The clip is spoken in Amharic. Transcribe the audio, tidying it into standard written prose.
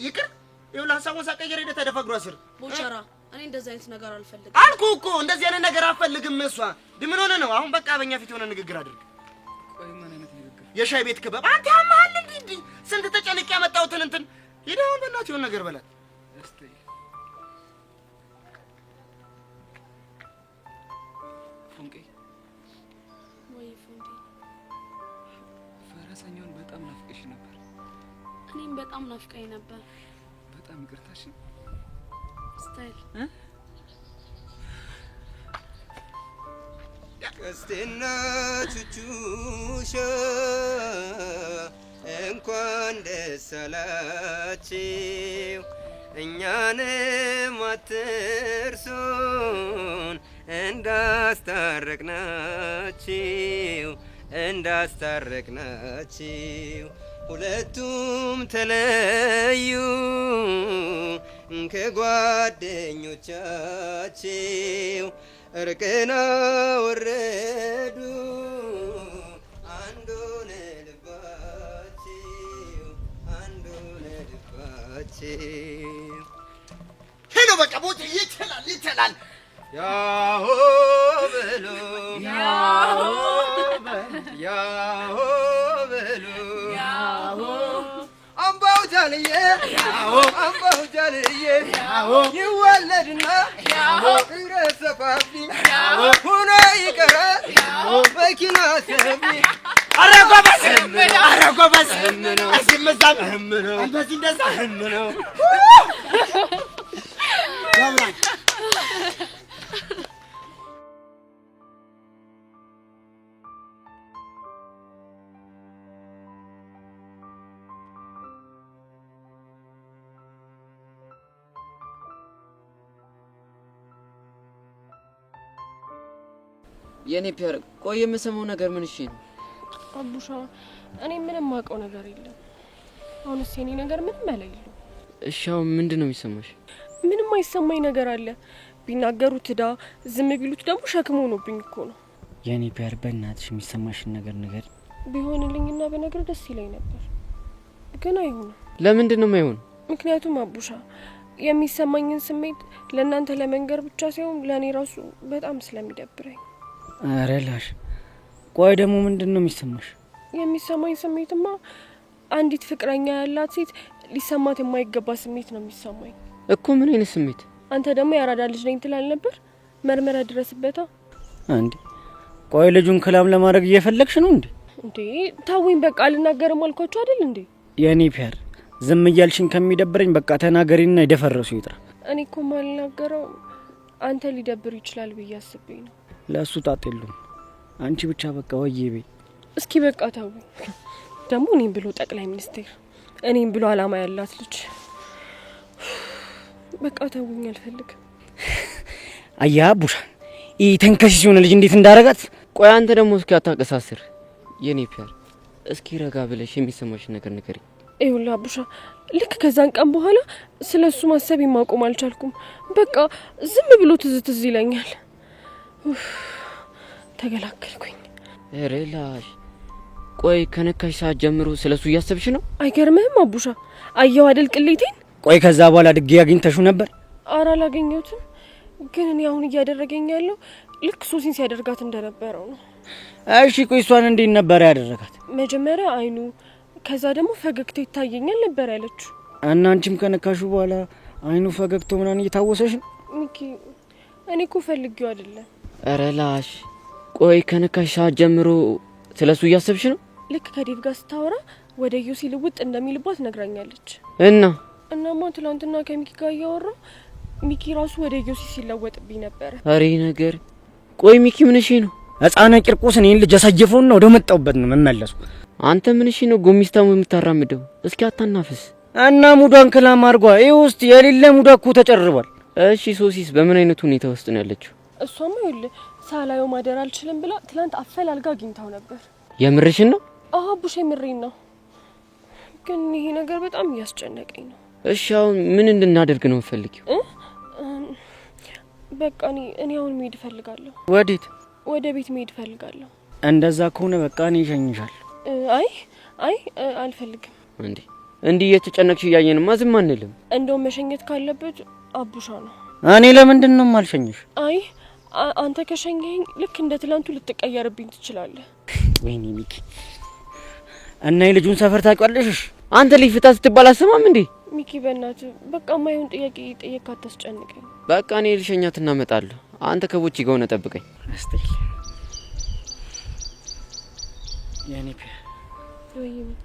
ይቅር ይኸውልህ ሐሳቡን ሳቀየር ሄደህ ተደፋግሮ አስር ቦቸራ እኔ እንደዚህ አይነት ነገር አልፈልግም አልኩህ እኮ እንደዚህ አይነት ነገር አልፈልግም እሷ ምን ሆነ ነው አሁን በቃ በእኛ ፊት ሆነ ንግግር አድርግ ቆይ ምን አይነት ንግግር የሻይ ቤት ክበብ አንተ ያማሃል እንዴ ስንት ተጨንቄ ያመጣሁትን እንትን ሄደህ አሁን በእናትህ የሆነ ነገር በላት እስቲ ፎንቄ ወይ ፎንቄ ፈረሰኛውን በጣም ናፍቀሽ ነበር እኔም በጣም ናፍቀኝ ነበር በጣም ይቅርታሽ ስታይል ቀስቴና ቹቹሻ እንኳን ደስ አላችሁ እኛንም አትርሱን እንዳስታረቅናችሁ ሁለቱም ተለዩ ከጓደኞቻቸው እርቅና ወረዱ አንዱን ልባቸው ሄሎ በቃ ቦት ይችላል ያሆ በሉ አምባው ጃልዬ ይወለድና ይረሰፋፊ ሁኖ ይቀራል መኪና ሰፊ ኧረ ጎበዝ እዚህም እዛም እንደዚህ እንደዛ ያምራል የኔ ፒያር ቆይ የምሰማው ነገር ምን እሺ ነው አቡሻ እኔ ምንም ማውቀው ነገር የለም አሁንስ የኔ ነገር ምንም አይለይሉ እሻው ምንድነው የሚሰማሽ ምንም አይሰማኝ ነገር አለ ቢናገሩት ዳ ዝም ቢሉት ደግሞ ሸክም ሆኖብኝ እኮ ነው የኔ ፒያር በእናትሽ የሚሰማሽን ነገር ቢሆንልኝና በነገር ደስ ይለኝ ነበር ግን አይሆንም ለምንድነው የማይሆን ምክንያቱም አቡሻ የሚሰማኝን ስሜት ለእናንተ ለመንገር ብቻ ሳይሆን ለኔ ራሱ በጣም ስለሚደብረኝ አረላሽ ቆይ ደግሞ ምንድነው የሚሰማሽ የሚሰማኝ ስሜትማ አንዲት ፍቅረኛ ያላት ሴት ሊሰማት የማይገባ ስሜት ነው የሚሰማኝ እኮ ምን አይነት ስሜት አንተ ደግሞ ያራዳ ልጅ ነኝ ትላል ነበር መርመራ ድረስበታ አንዴ ቆይ ልጁን ከላም ለማድረግ እየፈለግሽ ነው እንዴ ታውኝ በቃ ልናገርም አልኳችሁ አይደል እንዴ የኔ ፒያር ዝም እያልሽኝ ከሚደብረኝ በቃ ተናገሪና ይደፈረሱ ይጥራ እኔ እኮ ማልናገረው አንተ ሊደብር ይችላል ብዬ አስቤኝ ነው ለሱ ጣጥሉም አንቺ ብቻ በቃ ወይዬ እስኪ በቃ ታውኝ ደግሞ እኔም ብሎ ጠቅላይ ሚኒስትር እኔም ብሎ አላማ ያላት ልጅ በቃ ታውኝ አልፈልግም አያ ቡሻ ተንከሲስ የሆነ ልጅ እንዴት እንዳረጋት ቆይ አንተ ደግሞ እስኪ አታቀሳስር የኔ ፒያር እስኪ ረጋ ብለሽ የሚሰማሽ ነገር ንገሪ ይውላ ቡሻ ልክ ከዛን ቀን በኋላ ስለሱ ማሰብ ማቆም አልቻልኩም በቃ ዝም ብሎ ትዝ ይለኛል ተገላገልኩኝ ሬላሽ ቆይ ከነካሽ ሰዓት ጀምሮ ስለሱ እያሰብሽ ነው አይገርምህም አቡሻ አየው አይደል ቅሊቴን ቆይ ከዛ በኋላ ድጌ ያገኝተሹ ነበር አራ አላገኘሁትም ግን እኔ አሁን እያደረገኝ ያለው ልክ ሶሲን ሲያደርጋት እንደነበረው ነው እሺ ቆይ እሷን እንዴት ነበር ያደረጋት መጀመሪያ አይኑ ከዛ ደግሞ ፈገግታው ይታየኛል ነበር ያለችው እና አንቺም ከነካሹ በኋላ አይኑ ፈገግታው ምናን እየታወሰሽ ነው ሚኪ እኔ እኮ ፈልጌው አይደለም ሬላሽ ቆይ ከነካሽ ሰዓት ጀምሮ ስለሱ እያሰብሽ ነው ልክ ከዴቭ ጋር ስታወራ ወደ ዩሲ ልውጥ እንደሚልባት ነግራኛለች እናማ ትላንትና ከሚኪ ጋር ያወራው ሚኪ ራሱ ወደ ዩሲ ሲለወጥብኝ ነበር አሬ ነገር ቆይ ሚኪ ምን እሺ ነው ህፃና ቂርቆስ እኔን ልጅ አሳጀፈውና ወደ መጣውበት ነው መመለሱ አንተ ምን እሺ ነው ጎሚስታው የምታራምደው እስኪ አታናፍስ እና ሙዳን ከላም አርጓ ውስጥ የሌለ ሙዳ እኮ ተጨርቧል እሺ ሶሲስ በምን አይነት ሁኔታ ውስጥ ነው ያለችው እሷማ ይኸውልህ ሳላየው ማደር አልችልም ብላ ትላንት አፈላልጋ አግኝታው ነበር የምርሽን ነው ቡሽ የምሬን ነው ግን ይሄ ነገር በጣም ያስጨነቀኝ ነው እሺ አሁን ምን እንድናደርግ ነው ፈልጊው በቃ እኔ አሁን መሄድ ፈልጋለሁ ወዴት ወደ ቤት መሄድ ፈልጋለሁ እንደዛ ከሆነ በቃ እኔ እሸኝሻለሁ አይ አልፈልግም እንዴ እንዲህ እየተጨነቅሽ እያየንማ ዝም አንልም። እንደው መሸኘት ካለበት አቡሻ ነው። እኔ ለምንድን ነው የማልሸኝሽ? አይ አንተ ከሸኘኝ ልክ እንደ ትላንቱ ልትቀየርብኝ ትችላለህ። ወይኔ ሚኪ እና የልጁን ሰፈር ታውቂዋለሽ? አንተ ልጅ ፍታ ስትባል አሰማም እንዴ? ሚኪ በእናትህ በቃ ማይሆን ጥያቄ ጠየቅ፣ አታስጨንቀኝ። በቃ እኔ ልሸኛት እና እመጣለሁ። አንተ ከቦቼ ጋር ሆነ ጠብቀኝ። አስተይ የኔ ፒያ ወይ ሚኪ